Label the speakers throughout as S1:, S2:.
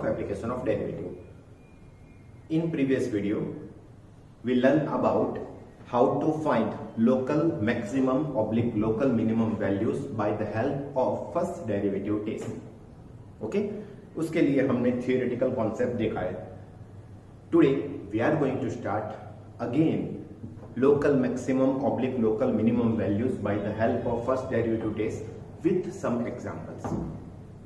S1: application of derivative. In previous video, we learned about how to find local maximum oblique local minimum values by the help of first derivative test. Okay? उसके लिए हमने theoretical concept देखा है. Today we are going to start again local maximum oblique local minimum values by the help of first derivative test with some examples.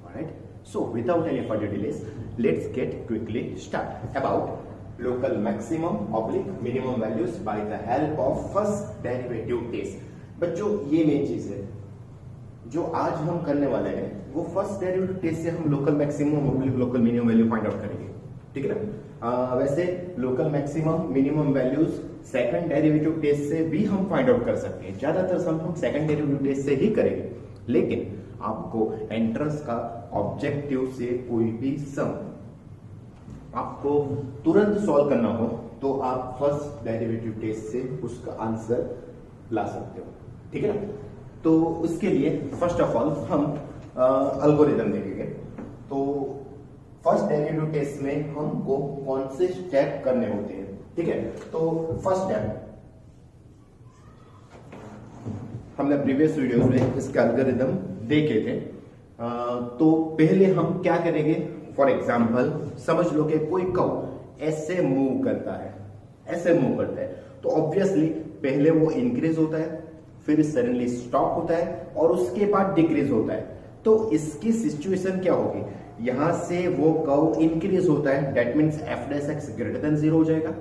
S1: Alright? So without any further delays, let's get quickly start about local maximum oblique minimum values by the help of first derivative test. बच्चों ये main चीज है जो आज हम करने वाले हैं, वो फर्स्ट डेरिवेटिव टेस्ट से हम local maximum oblique local minimum value find out करेंगे. ठीक है ना? वैसे local maximum minimum values second derivative test से भी हम फाइंड आउट कर सकते हैं. ज्यादातर हम सेकंड डेरिवेटिव टेस्ट से ही करेंगे, लेकिन आपको एंट्रेंस का ऑब्जेक्टिव से कोई भी सम आपको तुरंत सॉल्व करना हो तो आप फर्स्ट डेरिवेटिव टेस्ट से उसका आंसर ला सकते हो. ठीक है ना? तो उसके लिए फर्स्ट ऑफ ऑल हम एल्गोरिथम देखेंगे. तो फर्स्ट डेरिवेटिव टेस्ट में हमको कौन से स्टेप करने होते हैं. ठीक है? तो फर्स्ट स्टेप हमने प्रीवियस वीडियोस में इसका एल्गोरिथम देखे थे. तो पहले हम क्या करेंगे, फॉर एग्जाम्पल समझ लो कि कोई कव ऐसे मूव करता है, ऐसे मूव करता है, तो ऑब्वियसली पहले वो इंक्रीज होता है, फिर सडनली स्टॉप होता है और उसके बाद डिक्रीज होता है. तो इसकी सिचुएशन क्या होगी, यहां से वो कव इंक्रीज होता है, that means f dash x greater than 0 हो जाएगा.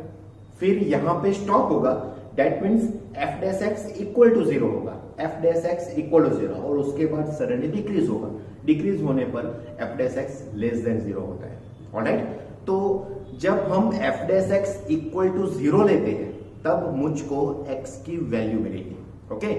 S1: फिर यहां पे स्टॉप होगा, that means f dash x equal to 0 होगा, f dash x equal to 0, और उसके बाद सडनली डिक्रीज होगा. डिक्रीज होने पर f dash x less than 0 होता है. ऑलराइट? तो जब हम f dash x equal to 0 लेते हैं तब मुझको एक्स की वैल्यू मिलेगी. ओके?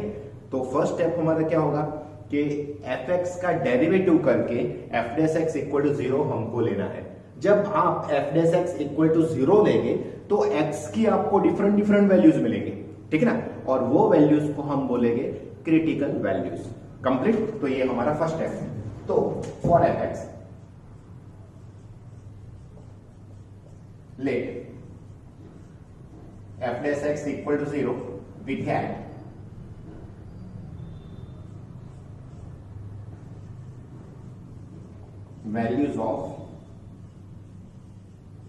S1: तो फर्स्ट स्टेप हमारा क्या होगा कि एफ एक्स का डेरिवेटिव करके f dash x equal to 0 हमको लेना है. जब आप f dash x equal to 0 लेंगे तो एक्स की आपको डिफरेंट डिफरेंट वैल्यूज मिलेंगे. ठीक है ना? और वो वैल्यूज को हम बोलेंगे क्रिटिकल वैल्यूज. कंप्लीट? तो ये हमारा फर्स्ट स्टेप है. तो for f x let f dash x equal to 0 we get values of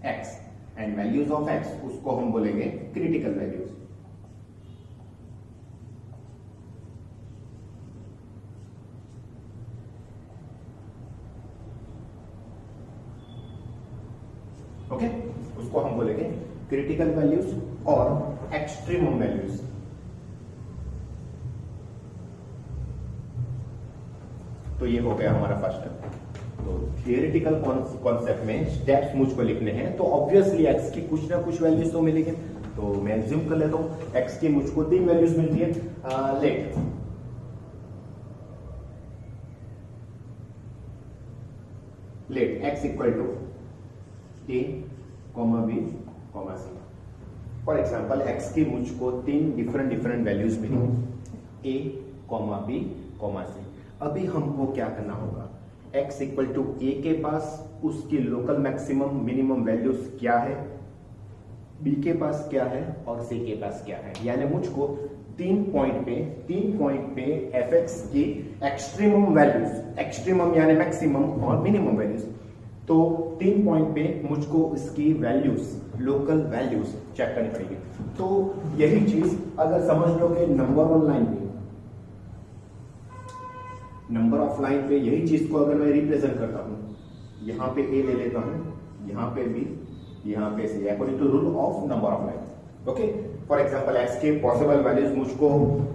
S1: x, and values of x उसको हम बोलेंगे क्रिटिकल वैल्यूज. ओके? उसको हम बोलेंगे क्रिटिकल वैल्यूज और एक्सट्रीमम वैल्यूज. तो ये हो गया हमारा फर्स्ट स्टेप. तो थियोरेटिकल कॉन्सेप्ट में स्टेप्स मुझको लिखने हैं, तो ऑब्वियसली एक्स की कुछ ना कुछ वैल्यूज तो मिलेंगे. तो मैं एज्यूम कर लेता हूं एक्स की मुझको 3 वैल्यूज मिलती है. Let x equal to a, b, c. For example x की मुझको 3 डिफरेंट वैल्यूज मिली, a, b, c. अभी हमको क्या करना होगा, x इक्वल टू a के पास उसकी लोकल मैक्सिमम मिनिमम वैल्यूज क्या है, b के पास क्या है और c के पास क्या है. यानी मुझको 3 पॉइंट पे fx की एक्सट्रीमम वैल्यूज, एक्सट्रीमम यानी मैक्सिमम और मिनिमम वैल्यूज, तो 3 पॉइंट पे मुझको इसकी वैल्यूज, लोकल वैल्यूज चेक करनी पड़ेगी. तो यही चीज अगर समझ लो कि नंबर ऑफ लाइन पे यही चीज को अगर मैं रिप्रेजेंट करता हूं, यहां पे a ले लेता हूं, यहां पे b, यहां पे c, according to rule of number of line. Okay? For example x के पॉसिबल वैल्यूज मुझको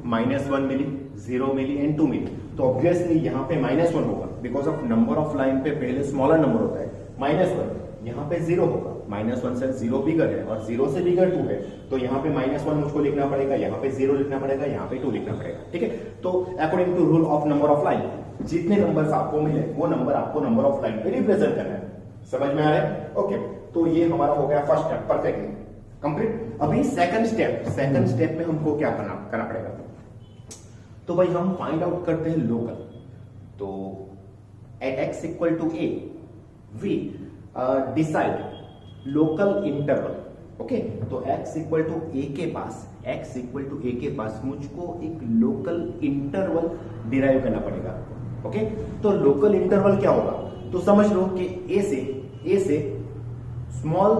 S1: -1 मिली, 0 मिली एंड 2 मिली. तो ऑब्वियसली यहां पे -1 होगा, because of number of line पे पहले स्मॉलर नंबर होता है. -1 यहां पे 0 होगा, -1 से 0 बिगर है और 0 से बिगर 2 है, तो यहां पे -1 मुझको लिखना पड़ेगा, यहां पे 0 लिखना पड़ेगा, यहां पे 2 लिखना पड़ेगा. ठीक है? तो according to rule of number of line जितने नंबर्स आपको मिले वो नंबर आपको नंबर ऑफ लाइन पे रिप्रेजेंट करना है. समझ में आ रहा है? ओके? तो ये हमारा हो गया फर्स्ट स्टेप, परफेक्टली कंप्लीट. अभी सेकंड स्टेप में हमको क्या करना पड़ेगा, तो भाई हम फाइंड आउट करते हैं लोकल. तो at x equal to a we decide local interval. Okay, तो x इक्वल टू ए के पास मुझको एक लोकल इंटरवल डिराइव करना पड़ेगा। ओके, तो लोकल इंटरवल क्या होगा, तो समझ लो कि ए से small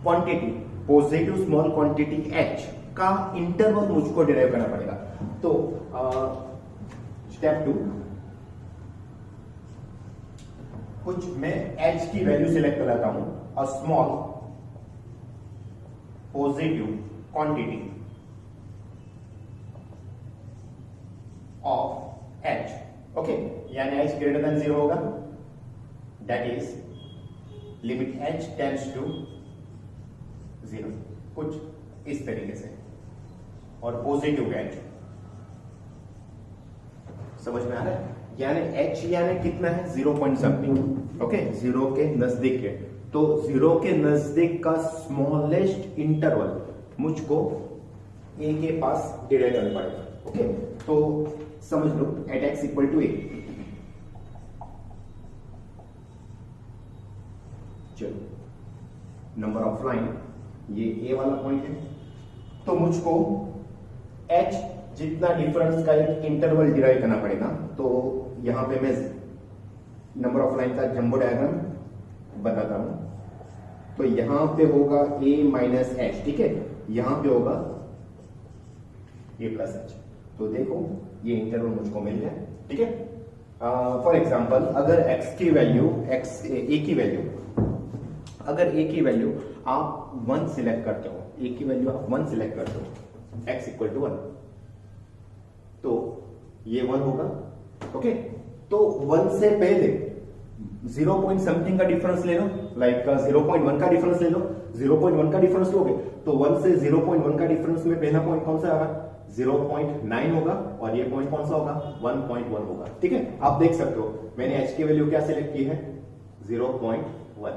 S1: quantity, positive small quantity h का इंटरवल मुझको डिराइव करना पड़ेगा। तो स्टेप 2, कुछ मैं h की वैल्यू सिलेक्ट कर लेता हूं, a small positive quantity of h। Okay, यानी h ग्रेटर देन 0 होगा, that is limit h tends to 0, कुछ इस तरीके से, और पॉजिटिव h समझ में आ रहा है, यानी h यानी कितना है 0 पॉइंट समथिंग। ओके, 0 के नजदीक है, तो 0 के नजदीक का स्मॉलेस्ट इंटरवल मुझको a के पास डिराइव करना पड़ेगा। ओके, तो समझ लो at x equal to a, चलो नंबर ऑफ लाइन ये a वाला पॉइंट है, तो मुझको h जितना डिफरेंस का एक इंटरवल डिराइव करना पड़ेगा। तो यहां पे मैं नंबर ऑफ लाइन का जंबो डायग्राम बताता हूं। तो यहां पे होगा a माइनस एच, ठीक है, यहां पे होगा a प्लस एच। तो देखो ये इंटरवल मुझको मिल गया, ठीक है। फॉर एग्जांपल अगर x की वैल्यू अगर a की वैल्यू आप 1 सिलेक्ट करते हो, a की वैल्यू आप 1 सिलेक्ट करते हो, x इक्वल टू 1, तो ये 1 होगा। ओके, तो 1 से पहले 0 पॉइंट समथिंग का डिफरेंस ले लो, लाइक 0.1 का डिफरेंस ले लो। 0.1 का डिफरेंस लोगे तो 1 से 0.1 का डिफरेंस में पहला पॉइंट कौन सा आएगा, 0.9 होगा, और ये पॉइंट कौन सा होगा, 1.1 होगा। ठीक है, आप देख सकते हो मैंने h की वैल्यू क्या सिलेक्ट की है, 0.1।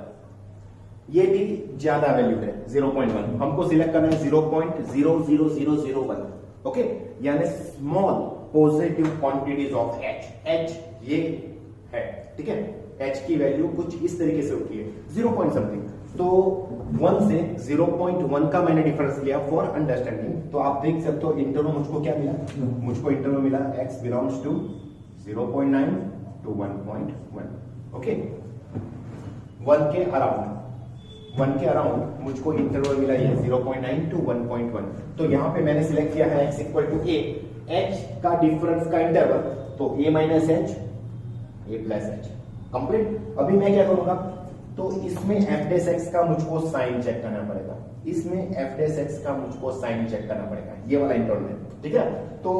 S1: ये भी ज्यादा वैल्यू है 0.1, हमको सिलेक्ट करना है 0.00001। ओके, यानी small positive quantities of h ये है, ठीक है। h की वैल्यू कुछ इस तरीके से होती है 0 पॉइंट समथिंग। तो 1 से 0.1 का मैंने डिफरेंस लिया फॉर अंडरस्टैंडिंग। तो आप देख सकते हो इंटरवल मुझको क्या मिला, मुझको इंटरवल मिला x belongs to 0.9 to 1.1। Okay, 1 के अराउंड मुझको इंटरवल मिला ये 0.9 टू 1.1। तो यहां पे मैंने सिलेक्ट किया है x equal to a, h का डिफरेंस का इंटरवल, तो a minus h, a plus h complete. अभी मैं क्या करूंगा, तो इसमें f डैश x का मुझको साइन चेक करना पड़ेगा, इसमें f डैश x का मुझको साइन चेक करना पड़ेगा, ये वाला इंटरवल है, ठीक है। तो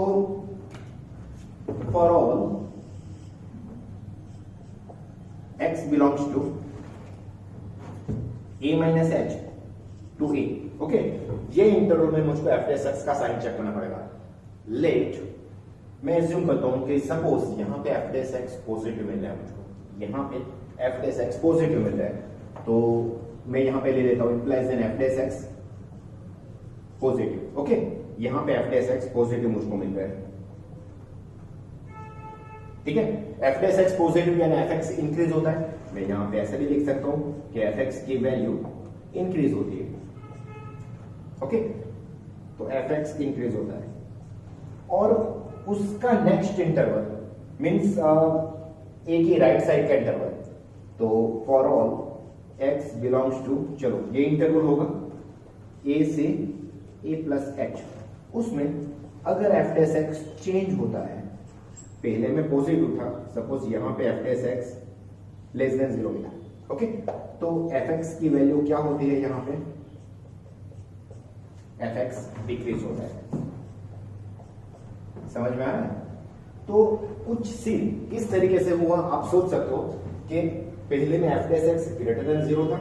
S1: for all x belongs to a minus h to a। Okay, ये इंटरवल में मुझको f डैश x का साइन चेक करना पड़ेगा। लेट मैं एज्यूम करता हूं कि सपोज यहां पे f डैश x पॉजिटिव मिल रहा है मुझको, यहां पे f डैश x पॉजिटिव मिल रहा है, तो मैं यहां पे ले लेता हूं implies then f dash x positive. Okay, यहां पे f डैश x पॉजिटिव मुझको मिल रहा है, ठीक है। f डैश x पॉजिटिव यानी fx इंक्रीज होता है। मैं यहां पे ऐसे भी लिख सकता हूं कि fx की वैल्यू इंक्रीज होती है। ओके, तो fx इंक्रीज होता है, और उसका नेक्स्ट इंटरवल मींस a की राइट साइड का इंटरवल। तो for all x belongs to, चलो ये इंटरवल होगा a से a प्लस h, उसमें अगर f डैश x चेंज होता है, पहले में पॉजिटिव था, सपोज यहां पे f dash x less than 0 मिला, ओके, तो fx की वैल्यू क्या होती है, यहां पे fx डिक्रीज होता है। समझ में आ रहा है? तो कुछ सीन इस तरीके से हुआ, आप सोच सकते हो कि पहले में f dash x greater than 0 था,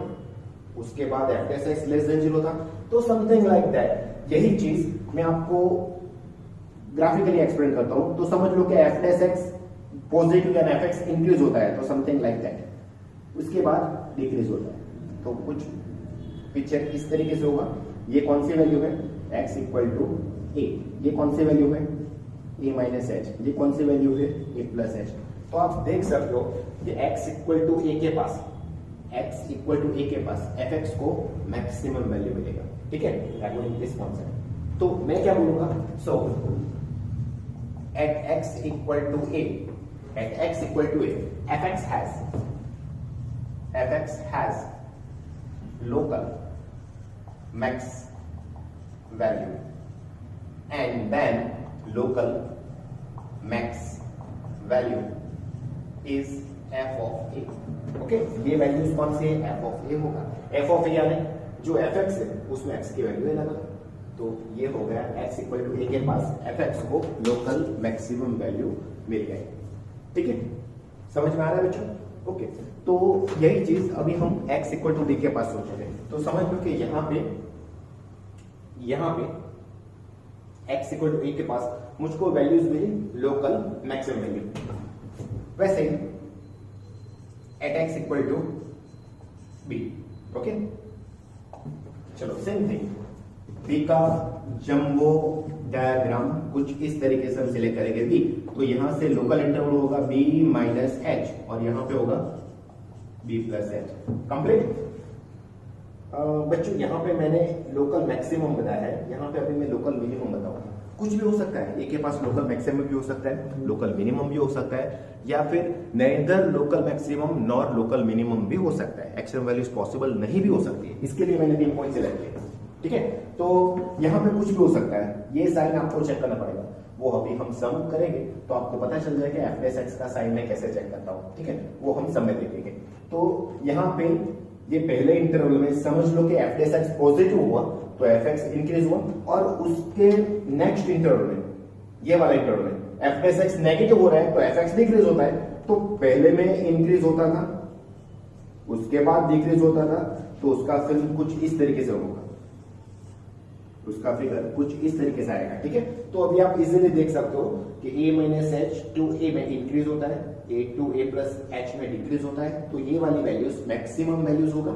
S1: उसके बाद f dash x less than 0 था, तो समथिंग लाइक दैट। यही चीज मैं आपको ग्राफिकली एक्सप्लेन करता हूं, तो समझ लो कि f डैश x पॉजिटिव यानी fx इंक्रीज होता है, तो समथिंग लाइक दैट। उसके बाद डिक्रीज होता है, तो कुछ पिक्चर इस तरीके से होगा। ये कौन सी वैल्यू है, x इक्वल टू a, ये कौन सी वैल्यू है, a माइनस एच, ये कौन सी वैल्यू है, a प्लस एच। तो आप देख सकते हो कि x इक्वल टू a के पास x इक्वल टू a के पास fx को मैक्सिमम वैल्यू मिलेगा, ठीक है, अकॉर्डिंग दिस कॉन्सेप्ट। तो मैं क्या बोलूंगा, so at x equal to a, at x equal to a, fx has local max value and then local max value is f of a। Okay, ये values कौन सी है, f of a होगा। f of a यानी जो fx है उसमें x की value है लगा, तो ये हो गया x इक्वल टू a के पास fx को लोकल मैक्सिमम वैल्यू मिल गई, ठीक है, समझ में आ रहा है बच्चों? ओके, तो यही चीज अभी हम x इक्वल टू b के पास सोचेंगे। तो समझ लो कि यहाँ पे x इक्वल टू a के पास मुझको वैल्यूज मिली लोकल मैक्सिमम वैल्यू। वैसे ही at x equal to b, okay, चलो सेम थिंग, b का जंबो डायग्राम कुछ इस तरीके से हम सिलेक्ट करेंगे b, तो यहां से लोकल इंटरवल होगा b माइनस h और यहां पे होगा b प्लस h, कंप्लीट। बच्चों यहाँ पे मैंने लोकल मैक्सिमम बताया है, यहाँ पे अभी मैं लोकल मिनिमम बताऊंगा। कुछ भी हो सकता है, ए के पास लोकल मैक्सिमम भी हो सकता है, लोकल मिनिमम भी हो सकता है, या फिर neither local maximum nor local minimum भी हो सकता है। एक्सट्रीम वैल्यूज पॉसिबल नहीं भी हो सकती है, इसके लिए मैंने 3 पॉइंट सिलेक्ट किए, ठीक है। तो यहाँ पे कुछ भी हो सकता है, ये साइन आपको चेक करना पड़ेगा, वो अभी हम सम करेंगे तो आपको पता चल जाएगा एफ डेस एक्स का साइन मैं कैसे चेक करता हूँ, ठीक है, वो हम सम में देखेंगे। तो यहाँ पे ये पहले इंटरवल में समझ लो कि एफ डेस एक्स पॉजिटिव हुआ तो एफ एक्स इंक्रीज हुआ, और उसके नेक्स्ट इंटरवल में, ये वाला इंटरवल में एफ डेस एक्स नेगेटिव हो रहा है तो एफ एक्स डिक्रीज होता है। तो पहले में इंक्रीज होता था, उसके बाद डिक्रीज होता था, तो उसका फिल्म कुछ इस तरीके से होगा, उसका फिगर कुछ इस तरीके से आएगा, ठीक है। तो अभी आप इजीली देख सकते हो कि a minus h to a में इंक्रीज होता है, a to a plus h में डिक्रीज होता है, तो ये वाली वैल्यूज मैक्सिमम वैल्यूज होगा,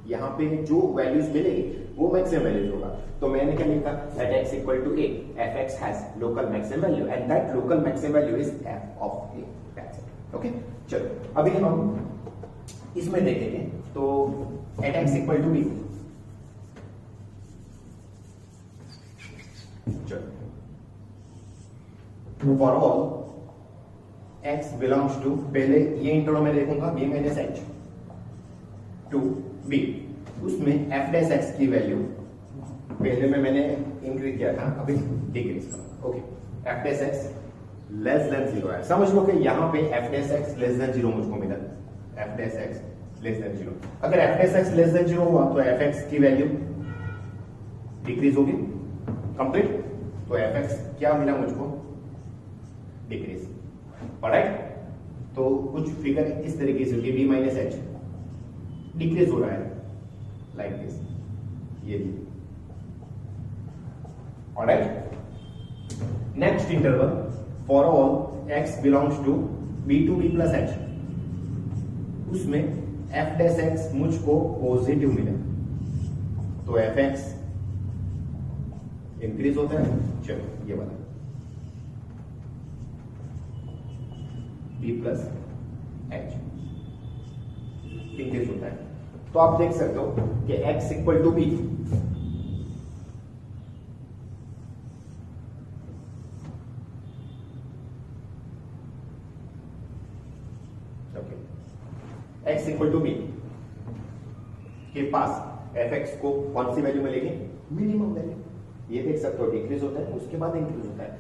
S1: यहाँ पे जो वैल्यूज मिलेगी वो मैक्सिमम वैल्यूज होगा। तो मैंने क्या लिखा, at x equal to a, fx has local maximum value and that local maximum value is f of a, that's it, okay. चलो अभी हम इसमें देखेंगे, तो at x equal to b, for all x belongs to, पहले ये interval में देखूंगा b minus h to b, उसमें f डैश x की वैल्यू पहले में मैंने इंक्रीज किया था, अभी डिक्रीज करूंगा, okay. f dash x less than 0 है, समझ लो कि यहाँ पे f dash x less than 0 मुझको मिला, f dash x less than 0। अगर f dash x less than 0 हुआ तो fx की वैल्यू डिक्रीज होगी, कंप्लीट। तो fx क्या मिला मुझको, डिक्रीज, ऑलराइट। तो कुछ फिगर इस तरीके से होगी, b माइनस एच डिक्रीज हो रहा है लाइक दिस, ये भी, alright. Next interval for all x belongs to b to b plus h, उसमें f डैश x मुझको पॉजिटिव मिला, तो fx इंक्रीज होता है, चलो ये वाला b प्लस h इंक्रीज होता है। तो आप देख सकते हो कि x equal to b, x equal to b के पास fx को कौन सी वैल्यू मिलेगी, मिनिमम वैल्यू, ये देख सकते हो डिक्रीज होता है, उसके बाद इंक्रीज होता है।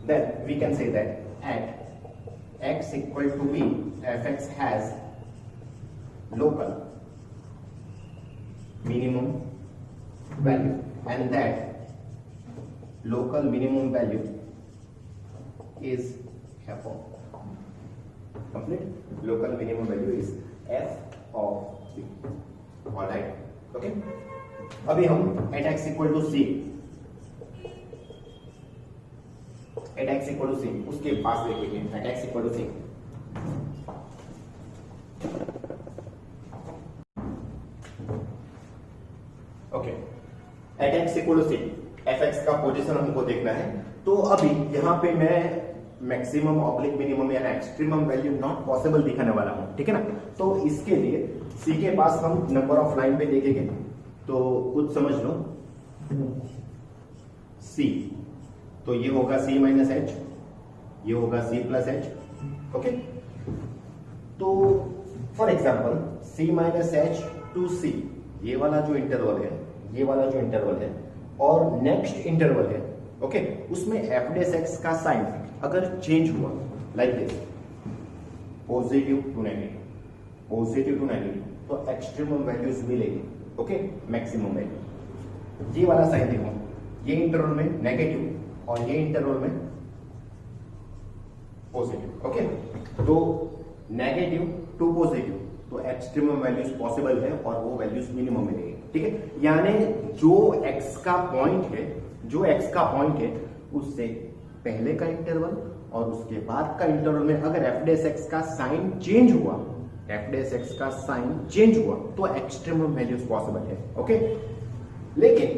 S1: Then we can say that at x equal to b, fx has local minimum value and that local minimum value is f of, complete, local minimum value is f of b, alright, okay। अभी हम at x equal to c, at x equal to c, उसके पास देखेंगे at x equal to c, okay. At x equal to c, f x का position हमको देखना है। तो अभी यहाँ पे मैं मैक्सिमम ऑब्लिक मिनिमम या एक्सट्रीमम वैल्यू नॉट पॉसिबल दिखाने वाला हूं, ठीक है ना। तो इसके लिए सी के पास हम नंबर ऑफ लाइन पे देखेंगे तो कुछ समझ लो। सी तो ये होगा सी माइनस एच, ये होगा सी प्लस एच। ओके, तो for example c minus h to c, ये वाला जो इंटरवल है, ये वाला जो इंटरवल है और नेक्स्ट इंटरवल है, ओके, उसमें एफ डेस एक्स का साइन अगर चेंज हुआ like this, positive to negative, positive to negative, तो एक्सट्रीमम वैल्यूज मिलेगी। Okay, maximum value. ये वाला साइन देखो, ये इंटरवल में नेगेटिव और ये इंटरवल में पॉजिटिव। ओके, तो नेगेटिव टू पॉजिटिव, तो एक्सट्रीमम वैल्यूज पॉसिबल है और वो वैल्यूज मिनिमम मिलेगी। ठीक है, यानी जो एक्स का पॉइंट है, जो एक्स का पॉइंट है उससे पहले का इंटरवल और उसके बाद का इंटरवल में अगर एफ डेस एक्स का साइन चेंज हुआ, एफ डेस एक्स का साइन चेंज हुआ तो एक्सट्रीमम वैल्यूज पॉसिबल है। ओके, लेकिन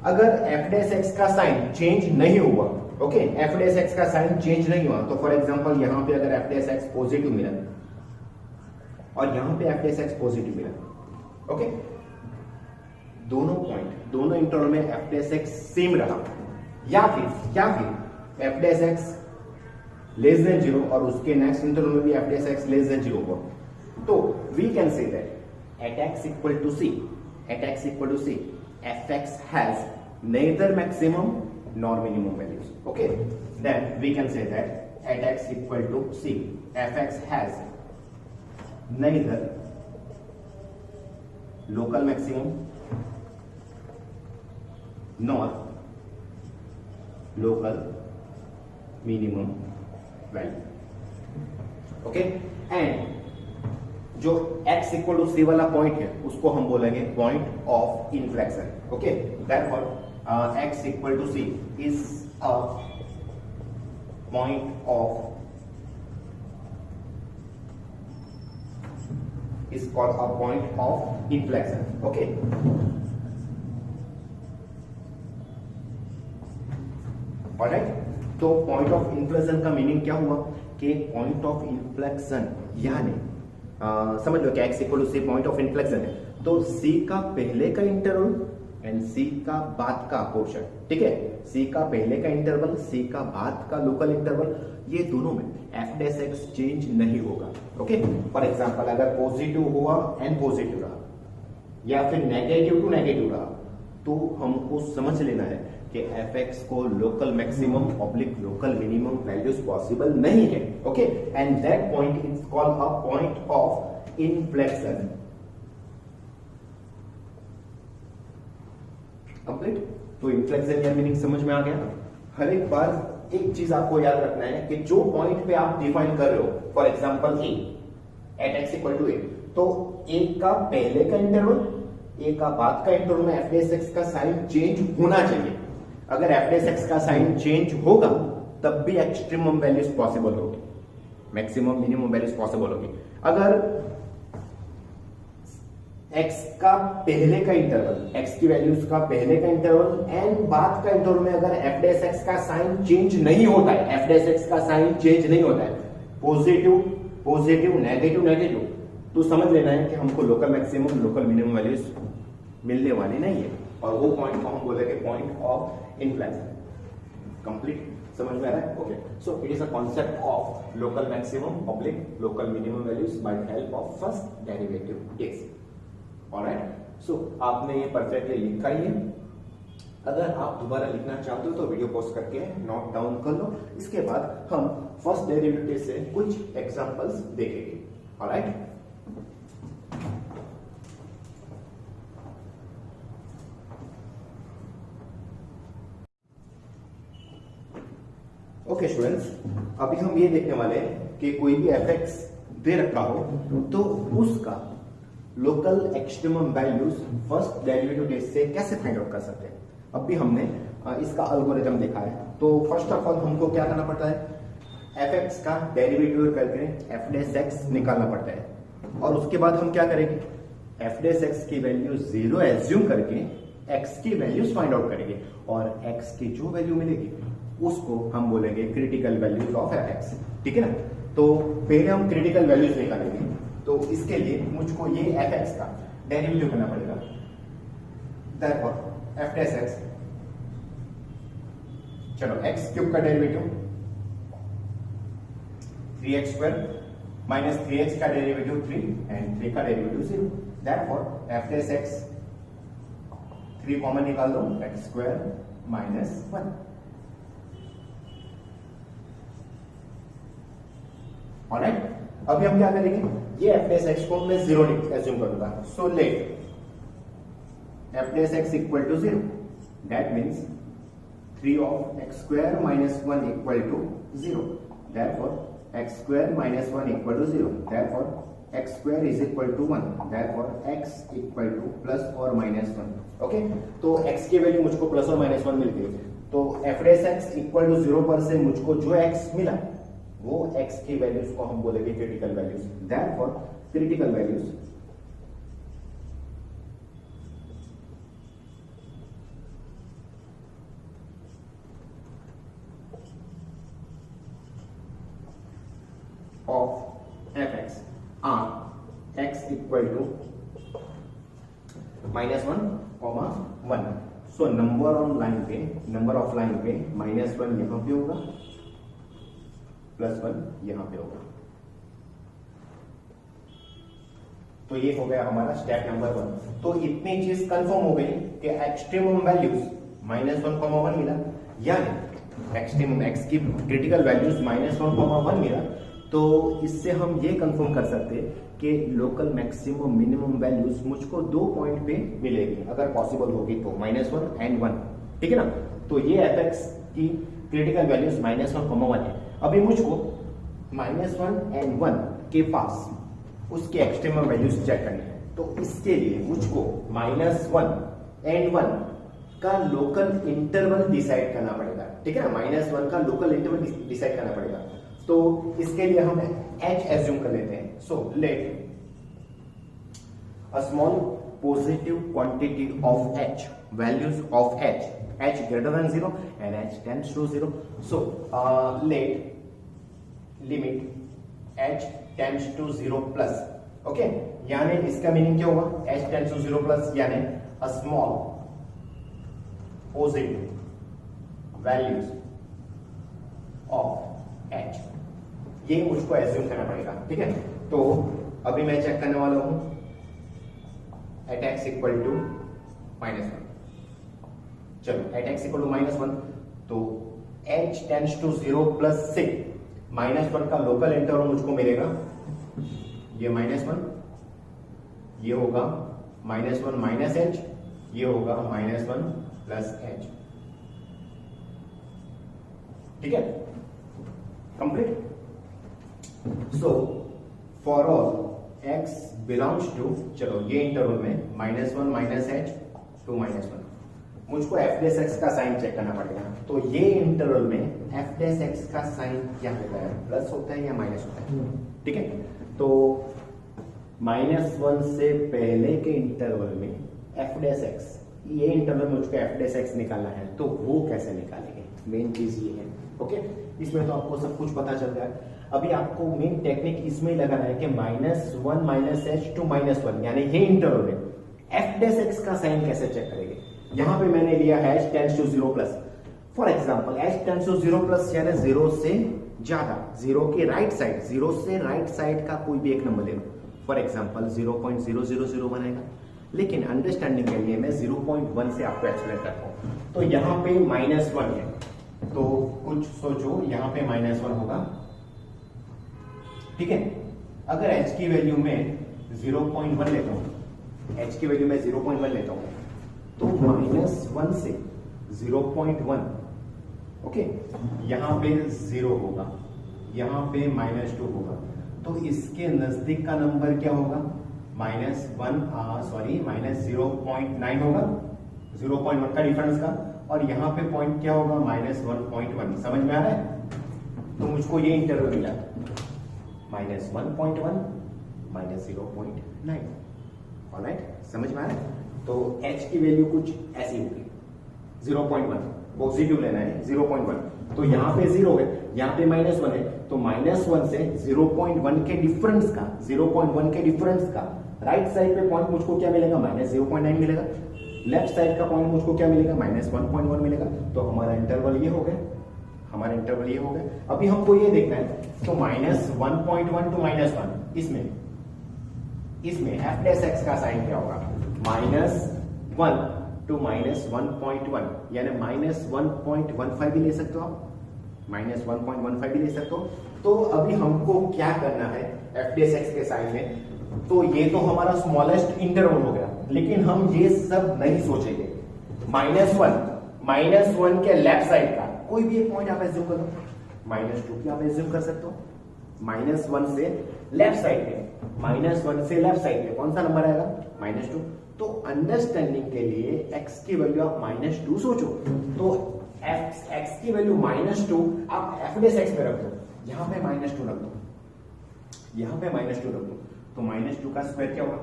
S1: अगर एफ डेस एक्स का साइन चेंज नहीं हुआ, ओके, एफ डेस एक्स का साइन चेंज नहीं हुआ, तो फॉर एग्जांपल यहां पे अगर एफ डेस एक्स पॉजिटिव मिला और यहां पे एफ डेस एक्स पॉजिटिव मिला, ओके, दोनों पॉइंट, दोनों इंटरवल में एफ डेस एक्स सेम रहा, या फिर f dash x less than 0 और उसके नेक्स्ट इंटरवल में भी f dash x less than 0 हुआ, तो we can say that at x equal to c, at x equal to c, f x has neither maximum nor minimum values. Okay, then we can say that at x equal to c, fx has neither local maximum nor local minimum value. Okay, and जो x equal to सी वाला point है उसको हम बोलेंगे point of inflection. Okay, therefore x equal to c is a point of, is called a point of inflection. Okay, alright, तो point of inflection का meaning क्या हुआ कि पॉइंट ऑफ इन्फ्लेक्शन यानी समझ लो कि x equal to c point of inflection है, तो c का पहले का इंटरवल एंड c का बाद का पोर्शन, ठीक है, c का पहले का इंटरवल, c का बाद का लोकल इंटरवल, ये दोनों में f डेस x चेंज नहीं होगा। ओके, फॉर एग्जांपल अगर पॉजिटिव हुआ एंड पॉजिटिव रहा या फिर नेगेटिव टू नेगेटिव रहा, तो हमको समझ लेना है कि fx को local maximum oblique local minimum values possible नहीं है। Okay, and that point is called a point of inflection. Complete, तो इन्फ्लेक्शन या मीनिंग समझ में आ गया। हर एक बार एक चीज आपको याद रखना है कि जो पॉइंट पे आप डिफाइन कर रहे हो, for example a at x equal to a, तो ए का पहले का इंटरवल, ए का बाद का इंटरवल में एफ डेस एक्स का साइन चेंज होना चाहिए। अगर एफ डेस एक्स का साइन चेंज होगा तब भी एक्सट्रीमम वैल्यूज पॉसिबल होगी, मैक्सिमम मिनिमम वैल्यूज पॉसिबल होगी। अगर x का पहले का इंटरवल, x की वैल्यूज का पहले का इंटरवल एंड बाद का इंटरवल में अगर f डेस x का साइन चेंज नहीं होता है, f डेस x का साइन चेंज नहीं होता है, पॉजिटिव पॉजिटिव नेगेटिव नेगेटिव, तो समझ लेना है कि हमको local maximum local minimum values मिलने वाली नहीं है, और वो पॉइंट को हम बोलेंगे पॉइंट ऑफ इन्फ्लेक्शन। कंप्लीट समझ में आ रहा है? Okay, so it is a concept of local maximum oblique local minimum values by help of first derivative case. Alright, so आपने ये परफेक्टली लिखा ही है। अगर आप दोबारा लिखना चाहते हो तो वीडियो पॉज करके नोट डाउन कर लो, इसके बाद हम फर्स्ट डेरिवेटिव से कुछ एग्जांपल्स देखेंगे। ऑलराइट, ओके स्टूडेंट्स, अभी हम ये देखने वाले हैं कि कोई भी एफ दे रखा हो तो उसका local extremum values first derivative test से कैसे फाइंड आउट कर सकते हैं। अब भी हमने इसका एल्गोरिथम देखा है, तो फर्स्ट ऑफ ऑल हमको क्या करना पड़ता है, एफ एक्स का डेरिवेटिव करके एफ डेस एक्स निकालना पड़ता है, और उसके बाद हम क्या करेंगे, एफ डेस एक्स की वैल्यू 0 एज्यूम करके एक्स की वैल्यूज फाइंड आउट करेंगे, और एक्स की जो वैल्यू मिलेगी उसको हम बोलेंगे critical values of F x. ठीक है ना, तो पहले हम क्रिटिकल वैल्यूज निकालेंगे। तो इसके लिए मुझको ये एफ एक्स का डेरिवेटिव करना पड़ेगा। therefore एफ डैश एक्स, चलो एक्स क्यूब का derivative 3x square minus 3x का डेरिवेटिव 3 एंड 3 का derivative 0। therefore F dash x 3 common निकाल दो, एक्स स्क्वायर माइनस 1। ऑलराइट, अभी हम क्या करेंगे, ये एफ डैश एक्स को मैं 0 एज्यूम करूंगा। So let f dash x equal to 0, that means 3 of x square minus 1 equal to 0. Therefore, x square minus 1 equal to 0. Therefore, x square is equal to 1. Therefore, x equal to plus or minus 1. Okay? तो x की value मुझको plus और minus 1 मिल गई। तो f dash x equal to 0 पर से मुझको जो x मिला वो x की वैल्यूज को हम बोलेंगे critical values. Therefore, critical values of fx are x equal to -1, 1। So number of line पे -1 यहां पे होगा, +1 यहां पे होगा। तो ये हो गया हमारा स्टेप नंबर 1। तो इतनी चीज कंफर्म हो गई कि एक्सट्रीमम वैल्यूज -1, 1 मिला, यानी एक्सट्रीमम x की क्रिटिकल वैल्यूज -1, 1 मिला। तो इससे हम ये कंफर्म कर सकते हैं कि लोकल मैक्सिमम मिनिमम वैल्यूज मुझको 2 पॉइंट पे मिलेगी, अगर पॉसिबल होगी तो -1 एंड 1। ठीक है ना? तो ये एफ एक्स की क्रिटिकल वैल्यूज -1, 1 है। अभी मुझको -1 एंड 1 के पास उसके एक्सट्रीमम वैल्यूज चेक करनी है। तो इसके लिए मुझको -1 एंड 1 का लोकल इंटरवल डिसाइड करना पड़ेगा। ठीक है ना? -1 का लोकल इंटरवल डिसाइड करना पड़ेगा। तो इसके लिए हम h एज्यूम कर लेते हैं। So let a small positive quantity of h, values of h greater than 0 and h tends to 0. So let limit h tends to 0 plus. Okay, यानी इसका मीनिंग क्या होगा, h tends to 0 plus यानी a small positive values of h, ये मुझको assume करना पड़ेगा। ठीक है? तो अभी मैं चेक करने वाला हूं एट एक्स इक्वल टू -1। चलो एट एक्स इक्वल टू -1, तो h टेंड्स टू 0 प्लस से -1 का लोकल इंटरवल मुझको मिलेगा, ये -1, ये होगा -1 माइनस h, ये होगा -1 प्लस h। ठीक है? Complete. So for all x belongs to, चलो ये इंटरवल में -1 माइनस h टू -1, मुझको एफ डैश एक्स का साइन चेक करना पड़ेगा। तो ये इंटरवल में एफ डैश एक्स का साइन क्या होता है, प्लस होता है या माइनस होता है? ठीक है? तो -1 से पहले के इंटरवल में एफ डैश एक्स, ये इंटरवल मुझको एफ डैश एक्स निकालना है, तो वो कैसे निकालेंगे, मेन चीज ये है। ओके, इसमें तो आपको सब कुछ पता चल गया है। अभी आपको मेन टेक्निक इसमें लगाना है कि -1 माइनस h टू -1, यानी ये इंटरवल में एफ डैश एक्स का साइन कैसे चेक करेंगे। यहां पे मैंने लिया h tends to 0 plus. For example h tends to 0 plus यानी 0 से ज्यादा, 0 के राइट साइड, 0 से राइट साइड का कोई भी एक नंबर ले लो। फॉर एग्जांपल 0.0001 आएगा, लेकिन अंडरस्टैंडिंग के लिए मैं 0.1 से आपको एक्सप्लेन करता हूं। तो यहाँ पे -1 है, तो कुछ सोचो यहाँ पे -1 होगा। ठीक है? अगर h की वैल्यू में 0.1 लेता हूं, h की वैल्यू में 0.1 लेता हूं, तो -1 से 0.1, ओके, यहां पे 0 होगा, यहां पे -2 होगा, तो इसके नजदीक का नंबर क्या होगा, -0.9 होगा, 0.1 का डिफरेंस का, और यहां पे पॉइंट क्या होगा, -1.1। समझ में आ रहा है? तो मुझको ये इंटरवल मिला, -1.1 -0.9। ऑलराइट, समझ में आ रहा है? तो h की वैल्यू कुछ ऐसी होगी, 0.1 पॉजिटिव लेना है 0.1, तो यहाँ पे 0 है, यहाँ पे -1 है, तो -1 से 0.1 के डिफरेंस का, 0.1 के डिफरेंस का राइट साइड पे पॉइंट मुझको क्या मिलेगा, -0.9 मिलेगा, लेफ्ट साइड का पॉइंट मुझको क्या मिलेगा, -1.1 मिलेगा। तो हमारा इंटरवल ये हो गया, हमारा इंटरवल ये हो गया। अभी हमको ये देखना है, तो -1.1 टू -1, इसमें f डैश x का साइन क्या होगा, -1 टू -1.1, यानी -1.15 भी ले सकते हो आप, -1.15 भी ले सकते हो। तो अभी हमको क्या करना है f डैश x के साइन में, तो ये तो हमारा स्मॉलेस्ट इंटरवल हो गया, लेकिन हम ये सब नहीं सोचेंगे। -1 के लेफ्ट साइड का कोई भी एक पॉइंट आप एज्यूम कर दो, -2 की आप एज्यूम कर सकते हो। -1 से लेफ्ट साइड पे, -1 से लेफ्ट साइड पे कौन सा नंबर आएगा, -2। तो अंडरस्टैंडिंग के लिए x की वैल्यू आप -2 सोचो, तो x की वैल्यू -2 आप f डैश x पे रख दो, यहां पे -2 रख दो, यहां पे -2 रख दो, तो -2 का स्क्वायर क्या होगा,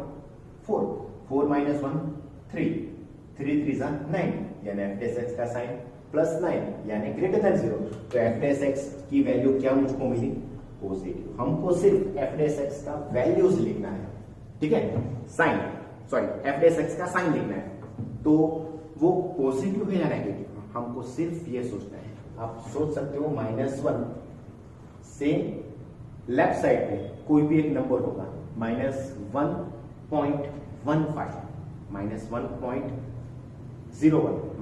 S1: 4, 4 - 1 3, 3 3 9, यानी f डैश x का साइन +9 यानी ग्रेटर देन 0। तो f डैश x की वैल्यू क्या मुझको मिली, पॉजिटिव। हमको सिर्फ f डैश x का वैल्यूज लिखना है, ठीक है, sign, sorry f dash x का साइन लिखना है, तो वो पॉजिटिव है या नेगेटिव, हमको सिर्फ ये सोचना है। आप सोच सकते हो -1 से लेफ्ट साइड पे कोई भी एक नंबर होगा, -1.15,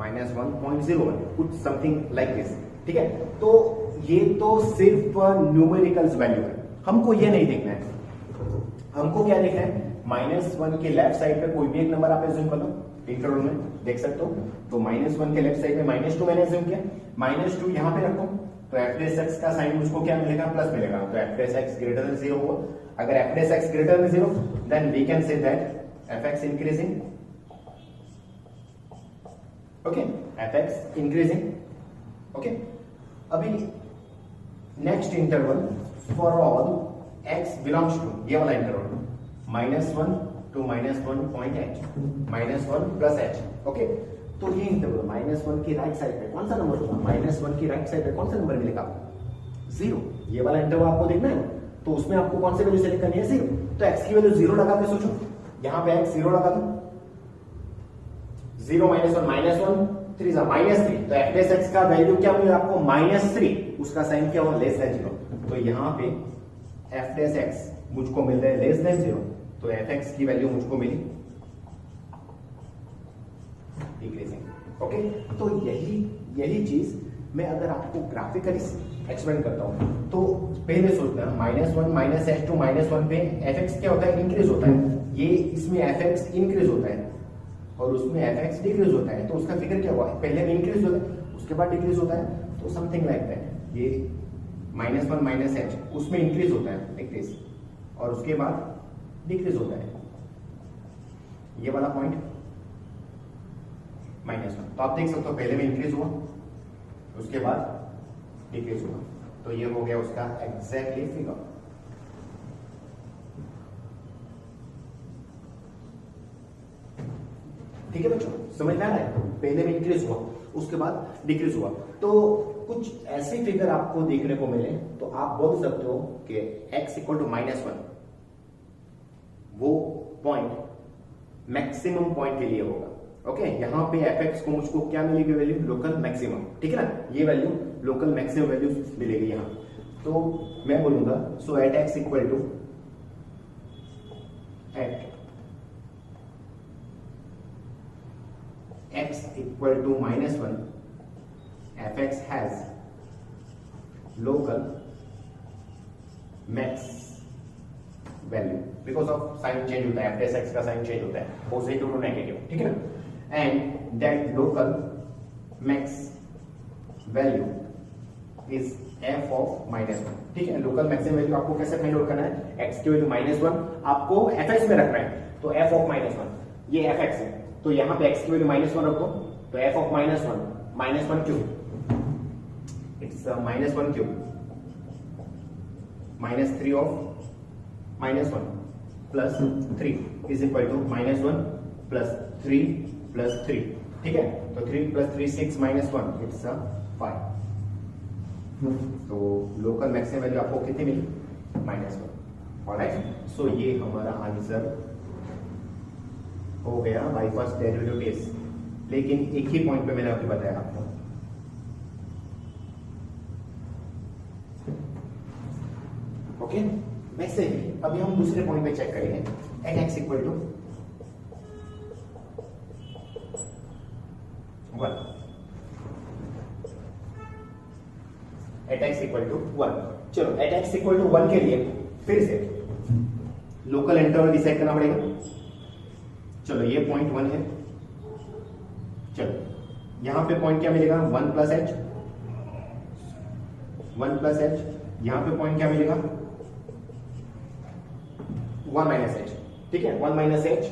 S1: -1.01, कुछ समथिंग लाइक दिस, ठीक है। तो ये तो सिर्फ न्यूमेरिकल्स वैल्यू है, हमको ये नहीं देखना है। हमको क्या देखना है, -1 के लेफ्ट साइड पे कोई भी एक नंबर आप एज्यूम कर लो, इंटरवल में देख सकते हो। तो -1 के लेफ्ट साइड में -2 मैंने एज्यूम किया, -2 यहां पे रखो, तो f डैश x का साइन मुझको क्या मिलेगा, प्लस मिलेगा। तो f dash x greater than 0 होगा। अगर f dash x greater than 0, then we can say that fx increasing, okay, fx increasing, okay. अभी next interval for all x belongs to, ये वाला interval, -1 to -1.h, -1 plus h, okay. तो ये interval -1 की right side पे कौन सा number होगा, -1 की राइट साइड पे कौन सा नंबर मिलेगा आपको, 0। ये वाला इंटरवल आपको देखना है, तो उसमें आपको कौन सी वैल्यू सेलेक्ट करनी है, 0। तो x की वैल्यू 0 लगा के सोचो, यहां पे x 0 लगा दो, 0 -1 -1 3 -3, तो f डैश x का वैल्यू क्या मिलेगा आपको, -3, उसका साइन क्या होगा, लेस देन 0। तो यहां पे f डैश x मुझको मिल रहा है लेस देन 0, तो fx की वैल्यू मुझको मिली डिक्रीजिंग, ओके। तो यही चीज मैं अगर आपको ग्राफिकली एक्सप्लेन करता हूं, तो पहले सोचना -1 -h टू -1 पे fx क्या होता है, इंक्रीज होता है। ये इसमें fx इंक्रीज होता है और उसमें fx डिक्रीज होता है, तो उसका फिगर क्या हुआ, पहले में इंक्रीज होता है, उसके बाद डिक्रीज होता है, तो समथिंग लाइक दैट। ये -1 -h उसमें इंक्रीज होता है लाइक दिस, और उसके बाद डिक्रीज होता है, ये वाला पॉइंट -1। तो आप देख सकते हो पहले में इंक्रीज हुआ, उसके बाद डिक्रीज हुआ, तो ये हो गया उसका एग्जैक्टली फिगर। ठीक है बच्चों, समझ में आ रहा है, पहले में इंक्रीज हुआ, उसके बाद डिक्रीज हुआ। तो कुछ ऐसी फिगर आपको देखने को मिले, तो आप बोल सकते हो कि x इक्वल टू -1 वो पॉइंट मैक्सिमम पॉइंट के लिए होगा, ओके। यहां पे fx को मुझको क्या मिलेगी वैल्यू, लोकल मैक्सिमम, ठीक है ना, ये वैल्यू लोकल मैक्सिमम वैल्यू मिलेगी यहां। तो मैं बोलूंगा so at x equal to -1 fx has local max value because of sign change होता है, f डैश x का साइन चेंज होता है पॉजिटिव टू नेगेटिव, ठीक है ना। And that local max value is f of -1, ठीक है। लोकल मैक्सिमम वैल्यू आपको कैसे फाइंड आउट करना है, x की वैल्यू -1 आपको fx में रखना है, तो f ऑफ -1 ये fx है, तो यहां पे x की वैल्यू -1 रखो, तो f of -1 cube, it's -1 cube, -3 of -1 plus 3 is equal to -1 plus 3 plus 3, ठीक है, तो 3 + 3 6 - 1 इट्स 5। तो लोकल मैक्सिमम वैल्यू आपको कितनी मिली? -1। ऑलराइट, सो ये हमारा आंसर हो गया बाय फर्स्ट डेरिवेटिव टेस्ट। लेकिन एक ही पॉइंट पे मैंने आपको बताया आपको, ओके। वैसे ही अभी हम दूसरे पॉइंट पे चेक करेंगे, at x equal to 1, at x equal to 1। चलो एट एक्स इक्वल टू 1 के लिए फिर से लोकल इंटरवल डिसाइड करना पड़ेगा। चलो ये पॉइंट 1 है, चलो यहां पे पॉइंट क्या मिलेगा? 1 + h, 1 + h। यहां पे पॉइंट क्या मिलेगा? 1 - h, ठीक है, 1 - h,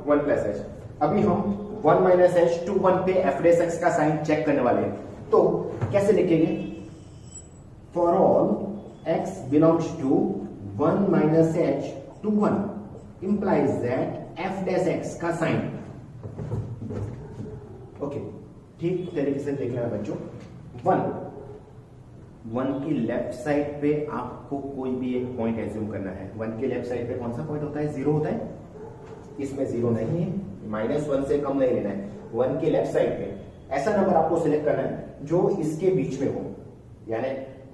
S1: 1 + h। अभी हम 1 - h to 1 पे f' का साइन चेक करने वाले हैं। तो कैसे लिखेंगे? For all x belongs to 1 - h to 1 implies that f' का साइन, ओके, ठीक तरीके से देखना है बच्चों। 1 की लेफ्ट साइड पे आपको कोई भी एक पॉइंट एज्यूम करना है। 1 के लेफ्ट साइड पे कौन सा पॉइंट होता है? 0 होता है। इसमें 0 नहीं है, -1 से कम नहीं लेना है। 1 के लेफ्ट साइड पे ऐसा नंबर आपको सिलेक्ट करना है जो इसके बीच में हो, यानी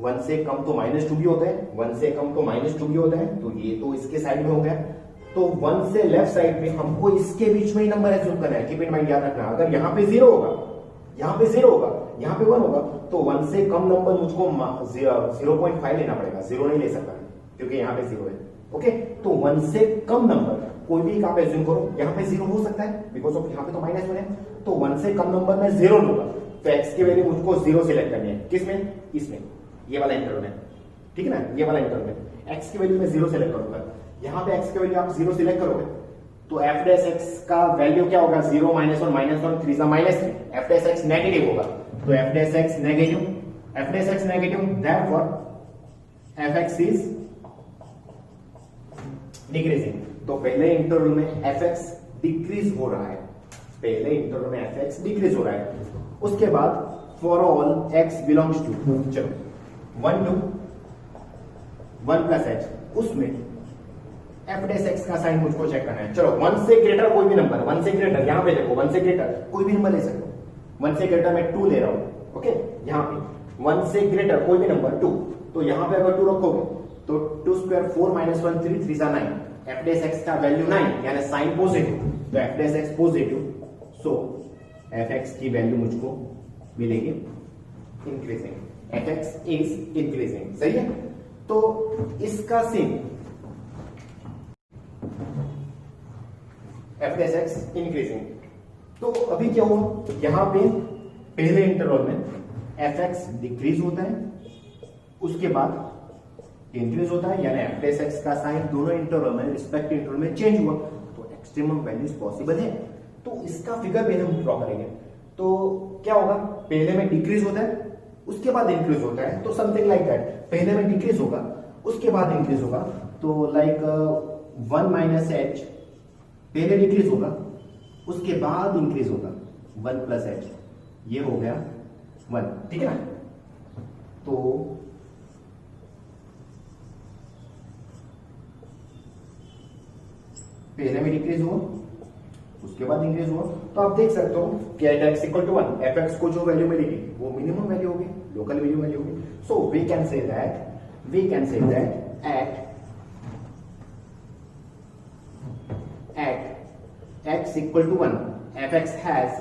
S1: 1 से कम तो -2 भी होता है, 1 से कम तो -2 भी होता है, तो ये तो इसके साइड में हो गया। तो 1 से लेफ्ट साइड पे हमको इसके बीच में ही नंबर एज्यूम करना है। कीप इन माइंड, याद रखना, अगर यहाँ पे 0 होगा, यहाँ पे 0 होगा, यहाँ पे 1 होगा, तो 1 से कम नंबर मुझको 0.5 लेना पड़ेगा, 0 नहीं ले सकता क्योंकि यहाँ पे 0 है। ओके, तो 1 से कम नंबर कोई भी आप एज्यूम करो, यहाँ पे 0 हो सकता है बिकॉज ऑफ यहाँ पे तो -1 है, तो 1 से कम नंबर में 0 लूंगा, तो x की वैल्यू मुझको 0 सिलेक्ट करनी है। किसमें? इसमें, ये वाला इंटरवल में, ठीक है ना, ये वाला इंटरवल में x की वैल्यू में 0 सिलेक्ट करूंगा। यहाँ पे x की वैल्यू आप 0 सिलेक्ट करोगे तो f' का वैल्यू क्या होगा? 0 - 1 -1 3 -3, f' नेगेटिव होगा, तो f' negative, f' negative, therefore fx is decreasing. तो पहले इंटरवल में fx डिक्रीज हो रहा है, पहले इंटरवल में fx डिक्रीज हो रहा है। उसके बाद for all x belongs to, चलो 1 to 1 + h, उसमें f' का साइन मुझको चेक करना है। चलो 1 से ग्रेटर कोई भी नंबर, 1 से ग्रेटर, यहां पे देखो 1 से ग्रेटर कोई भी नंबर ले सकते हो। 1 से ग्रेटर मैं 2 ले रहा हूं, ओके, यहां पे 1 से ग्रेटर कोई भी नंबर 2, तो यहां पे अगर 2 रखोगे तो 2 स्क्वायर 4 - 1 3 3 9, f' का वैल्यू 9 यानी साइन पॉजिटिव, तो f' पॉजिटिव, सो fx की वैल्यू मुझको मिलेगी इंक्रीजिंग, fx इज इंक्रीजिंग, सही है। तो इसका सेम f' इंक्रीजिंग। तो अभी क्या हुआ? यहां पे पहले इंटरवल में fx डिक्रीज होता है, उसके बाद इंक्रीज होता है, यानी f' का साइन दोनों इंटरवल में, रिस्पेक्टिव इंटरवल में चेंज हुआ, तो एक्सट्रीमम वैल्यूज पॉसिबल है। तो इसका फिगर पहले हम ड्रॉ करेंगे। तो क्या होगा? पहले में डिक्रीज होता है, उसके बाद इंक्रीज होता है, तो समथिंग लाइक दैट, पहले में डिक्रीज होगा, उसके बाद इंक्रीज होगा, तो लाइक 1 - h पहले डिक्रीज होगा, उसके बाद इंक्रीज होगा, 1 + h, ये हो गया 1, ठीक है ना। तो पहले में डिक्रीज हुआ, उसके बाद इंक्रीज हुआ, तो आप देख सकते हो कि एट x = 1 fx को जो वैल्यू मिलेगी वो मिनिमम वैल्यू होगी, लोकल मिनिमम वैल्यू होगी। So we can say that at x = 1 fx has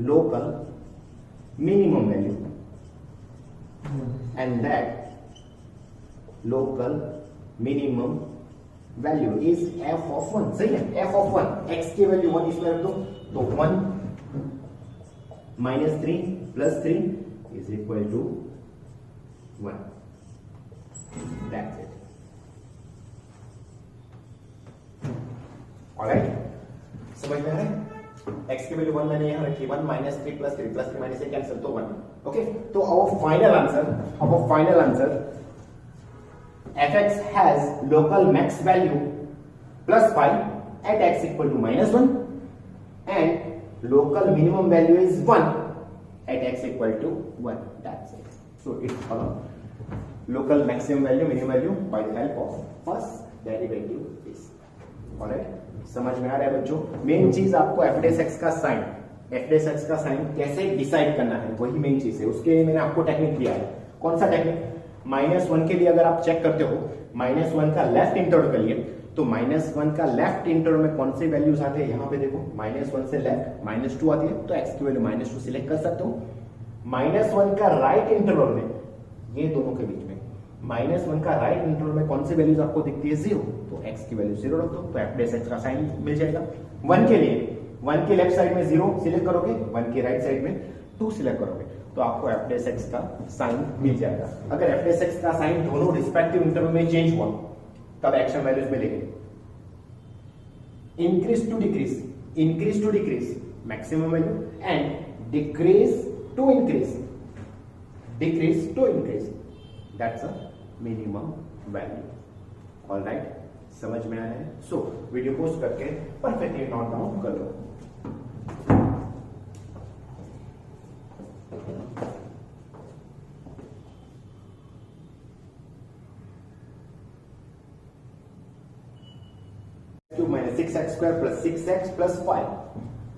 S1: local minimum value and that local minimum value is f of 1, सही है, f of 1, x की value 1 इसमें रख दो, तो 1 - 3 + 3 = 1, दैट्स इट। ऑलराइट, समझ में आ रहा है? x की वैल्यू 1 मैंने यहां रखी, 1 - 3 + 3 + 3 - 1 कैंसिल, तो 1, ओके। तो our final answer fx has local max value +5 at x = -1 and local minimum value is 1 at x equal to 1. That's it. So it follows local maximum value, minimum value by the help of first derivative is. Alright, समझ में आ रहा है बच्चों? Main चीज आपको f dash x का sign, f dash x का साइन कैसे डिसाइड करना है, वही मेन चीज है. उसके लिए मैंने आपको टेक्निक दिया है. कौन सा टेक्निक? -1 के लिए अगर आप चेक करते हो, -1 का लेफ्ट इंटरवल के लिए, तो -1 का लेफ्ट इंटरवल में कौन से वैल्यूज आते हैं? यहाँ पे देखो, -1 से लेफ्ट -2 आती है, तो x की वैल्यू -2 सिलेक्ट कर सकते हो. -1 का राइट इंटरवल में, ये दोनों के बीच में, -1 का राइट इंटरवल में कौन सी वैल्यूज आपको दिखती है? 0. तो x की वैल्यू 0 रख दो, तो f dash x का साइन मिल जाएगा. 1 के लिए, 1 के लेफ्ट साइड में 0 सिलेक्ट करोगे, 1 के राइट साइड में 2 सिलेक्ट करोगे, तो आपको f dash x का साइन मिल जाएगा. अगर f dash x का साइन दोनों रिस्पेक्टिव इंटरवल में चेंज हुआ, तब एक्शन वैल्यूज मिलेंगे. Increase to decrease maximum value, and decrease to increase that's a minimum value. Alright, समझ में आया है? सो वीडियो पोस्ट करके परफेक्टली नोट डाउन कर लो. minus 6x square plus 6x plus 5.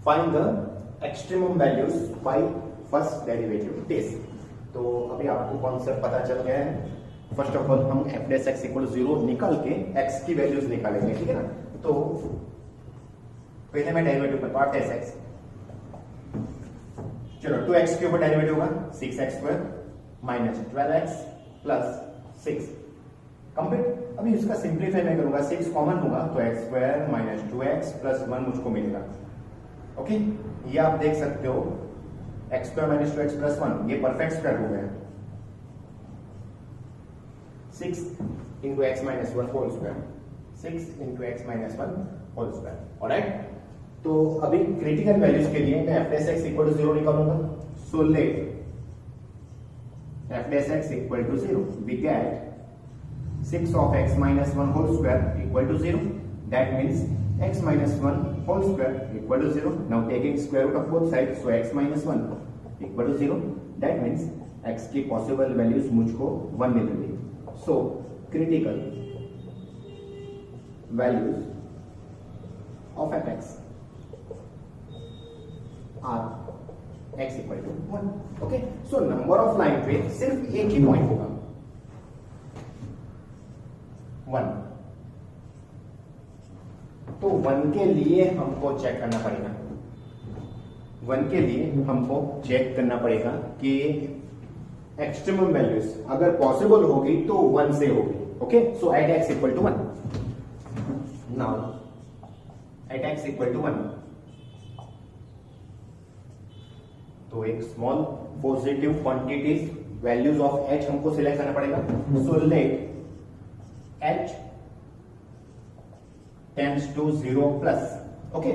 S1: Find the extremum values by first derivative test. तो अभी आपको कॉन्सेप्ट पता चल गया है. फर्स्ट ऑफ ऑल हम f dash x इक्वल 0 निकाल के x की वैल्यूज निकालेंगे, ठीक है ना? तो पहले मैं डेरिवेटिव करता हूं f dash x. चलो 2x के ऊपर डेरिवेटिव होगा 6x square minus 12x plus 6 complete. अभी इसका सिंप्लीफाई मैं करूंगा, 6 कॉमन होगा तो x square minus 2x plus 1 मुझको मिलेगा. ओके, ये आप देख सकते हो x square minus 2x plus 1, ये परफेक्ट स्क्वायर हो गया. 6 into x minus 1 whole square, 6 into x minus 1 whole square. Alright, तो अभी क्रिटिकल वैल्यूज के लिए मैं f dash x equal to 0 निकालूंगा. So let f dash x equal to 0, we get 6 of x minus 1 whole square equal to 0. That means x minus 1 whole square equal to 0. Now taking square root of both sides, so x minus 1 equal to 0. That means x की possible values मुझको 1 मिलेगी. So critical values of fx are x equal to 1. Okay. So number of line पे सिर्फ एक ही point होगा 1. तो 1 के लिए हमको चेक करना पड़ेगा, 1 के लिए हमको चेक करना पड़ेगा कि एक्सट्रीमम वैल्यूज अगर पॉसिबल होगी तो 1 से होगी. Okay, so at x equal to 1. Now at x equal to 1, तो एक small positive quantities values of h हमको सिलेक्ट करना पड़ेगा. So let h tends to 0 plus. Okay,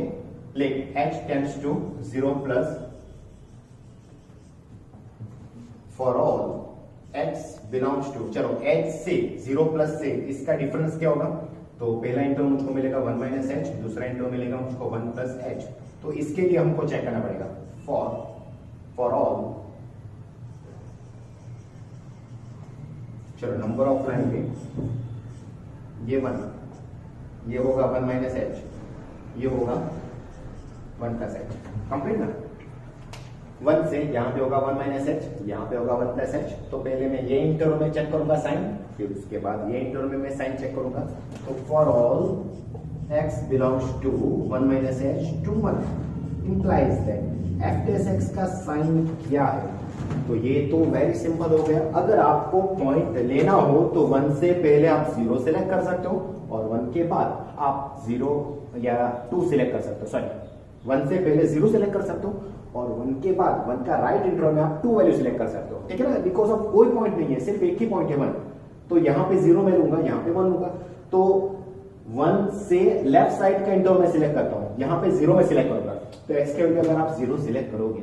S1: let h tends to 0 plus for all x belongs to. चलो h से 0 plus से इसका difference क्या होगा? तो पहला इंटरवल मुझको मिलेगा 1 minus h, दूसरा इंटरवल मिलेगा मुझको 1 plus h. तो इसके लिए हमको चेक करना पड़ेगा for all. चलो नंबर ऑफ लाइन पे ये 1, ये होगा 1 माइनस एच, ये होगा 1 प्लस एच. कंप्लीट ना? 1 से यहाँ पे होगा 1 माइनस एच, यहाँ पे होगा 1 प्लस एच. तो पहले मैं ये इंटरवल में चेक करूंगा साइन, फिर उसके बाद ये इंटरवल में मैं साइन चेक करूंगा. तो for all x belongs to 1 minus h to 1 implies that f dash x का साइन क्या है? तो ये तो वेरी सिंपल हो गया. अगर आपको पॉइंट लेना हो तो 1 से पहले आप 0 सिलेक्ट कर सकते हो और 1 के बाद आप 0 या 2 सिलेक्ट कर सकते हो. सॉरी, 1 से पहले 0 सिलेक्ट कर सकते हो और 1 के बाद 1 का राइट इंटरवल में आप 2 वैल्यू सिलेक्ट कर सकते हो. ठीक है ना? बिकॉज ऑफ कोई पॉइंट नहीं है, सिर्फ एक ही पॉइंट है 1. तो यहाँ पे 0 मैं लूंगा, यहाँ पे 1 लूंगा. तो 1 से लेफ्ट साइड का इंटरवल में सिलेक्ट करता हूँ, यहाँ पे 0 में सिलेक्ट करूंगा. तो x के वैल्यू अगर आप 0 सिलेक्ट करोगे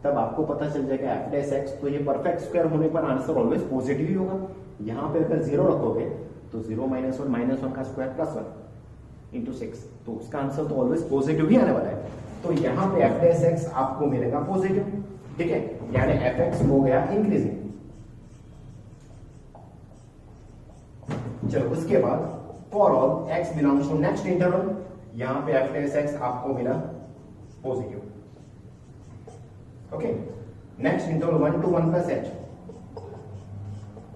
S1: तब आपको पता चल जाएगा f dash x, तो ये परफेक्ट स्क्वायर होने पर आंसर ऑलवेज पॉजिटिव ही होगा. यहाँ पे अगर 0 रखोगे तो 0 माइनस 1 का स्क्वायर प्लस 1 इंटू 6, तो उसका आंसर तो ऑलवेज पॉजिटिव ही आने वाला है. तो यहाँ पे एफ डैश एक्स आपको मिलेगा पॉजिटिव, ठीक है, यानी एफ एक्स हो गया इंक्रीजिंग। चलो उसके बाद for all x belongs to next interval, यहां पे एफ डैश एक्स आपको मिला positive. Okay, next interval 1 to 1 plus h,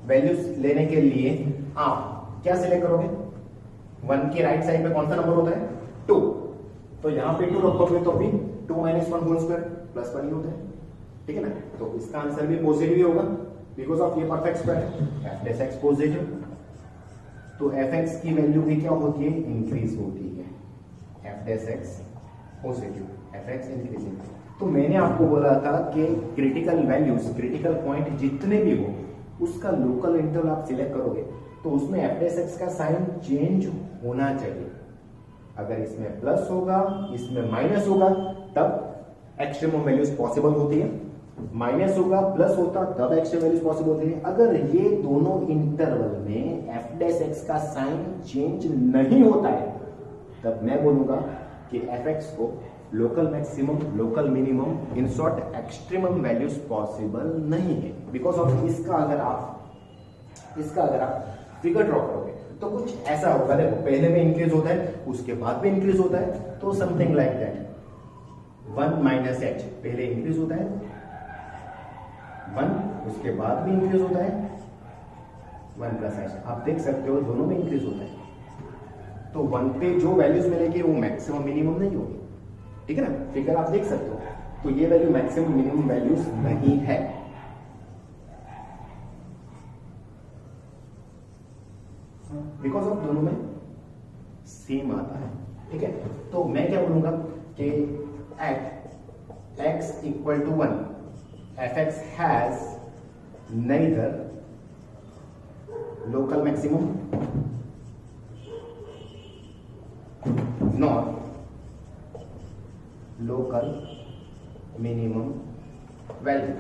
S1: values लेने के लिए आप क्या सिलेक्ट करोगे? 1 के राइट साइड पे कौन सा नंबर होता है? 2, तो यहां पे 2 रखोगे तो भी 2 - 1 होल स्क्वायर प्लस 1 ही होता है, ठीक है ना। तो इसका आंसर भी पॉजिटिव ही होगा बिकॉज ऑफ ये परफेक्ट स्क्वायर है, एफ डैश एक्स पॉजिटिव। तो एफ एक्स की वैल्यू भी क्या होती है? इंक्रीज होती है, F dash x positive, F x increasing. तो मैंने आपको बोला था कि क्रिटिकल वैल्यूज, क्रिटिकल पॉइंट जितने भी हो उसका लोकल इंटरवल आप सिलेक्ट करोगे तो उसमें एफ डैश एक्स का साइन चेंज होना चाहिए। अगर इसमें प्लस होगा, इसमें माइनस होगा, तब एक्सट्रीमम वैल्यूज पॉसिबल होती है, माइनस होगा, प्लस होता तब एक्सट्रीम वैल्यूज पॉसिबल होती है। अगर ये दोनों इंटरवल में एफ डैश एक्स का साइन चेंज नहीं होता है तब मैं बोलूंगा कि एफ एक्स को local maximum, local minimum, in short extremum values possible नहीं है बिकॉज ऑफ इसका अगर आप फिगर ड्रॉ करोगे तो कुछ ऐसा होगा, देखो पहले में इंक्रीज होता है, उसके बाद में इंक्रीज होता है, तो something like that 1 minus H, पहले इंक्रीज होता है 1, उसके बाद भी इंक्रीज होता है 1 प्लस एच। आप देख सकते हो दोनों में इंक्रीज होता है, तो 1 पे जो वैल्यूज मिलेगी वो मैक्सिमम मिनिमम नहीं होगी, ठीक है ना, फिगर आप देख सकते हो। तो ये वैल्यू मैक्सिमम मिनिमम वैल्यूज नहीं है। बिकॉज ऑफ दोनों में सेम आता है, ठीक है। तो मैं क्या बोलूंगा कि at x equal to 1 F x has neither local maximum nor local minimum value।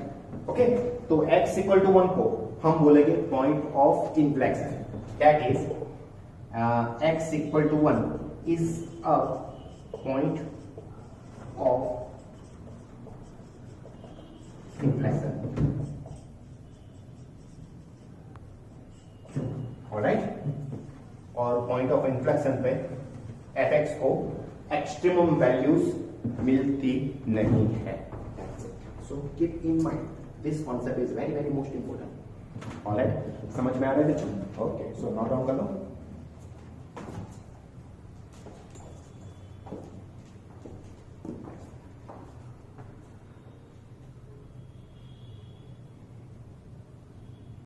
S1: Okay, तो x इक्वल टू 1 को हम बोलेंगे point of inflection, that is x equal to 1 is a point of inflection. Alright, और point of inflection पे F x को extremum values मिलती नहीं है। So keep in mind this concept is very very most important. Alright, समझ में आ रहा है बच्चों? ओके, सो नोट डाउन कर लो।